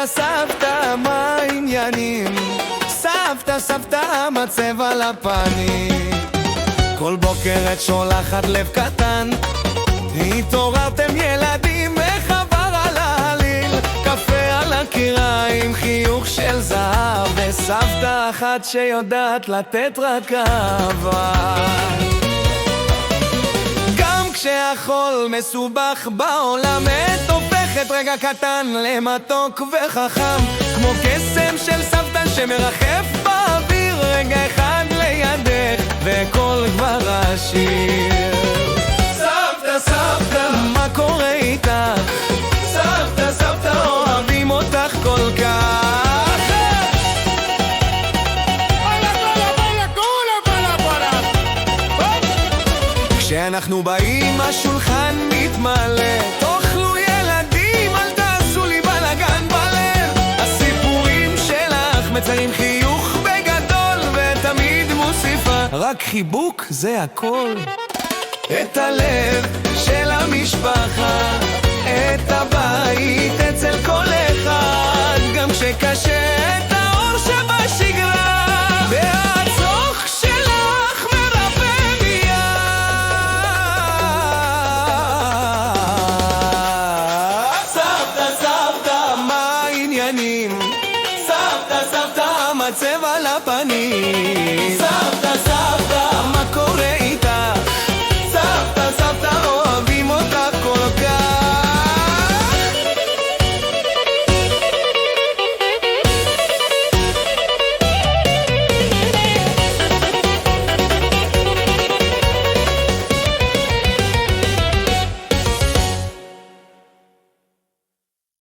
סבתא, סבתא, מה העניינים? סבתא, סבתא, מצב על הפנים. כל בוקר את שולחת לב קטן, התעוררתם ילדים וחבר על העליל, קפה על הקיריים, חיוך של זהב, וסבתא אחת שיודעת לתת רק אהבה. גם כשהחול מסובך בעולם, את הופכת רגע קטן למתוק וחכם, כמו קסם של סבתא שמרחף באוויר, רגע אחד לידך וכל כבר השיר. סבתא, סבתא, מה קורה איתך? סבתא, סבתא, אוהבים אותך כל כך. כשאנחנו באים השולחן מתמלא, תאכלו ילדים, אל תעשו לי בלגן בלב. הסיפורים שלך מציירים חיוך בגדול, ותמיד מוסיפה רק חיבוק, זה הכל. את הלב של המשפחה, את הבית אצל כל אחד, גם כשקשה, את האור שבשגרה, והצרוך שלך מרפא מיד. סבתא, סבתא, מה העניינים? סבתא, סבתא, מצב על הפנים. סבתא,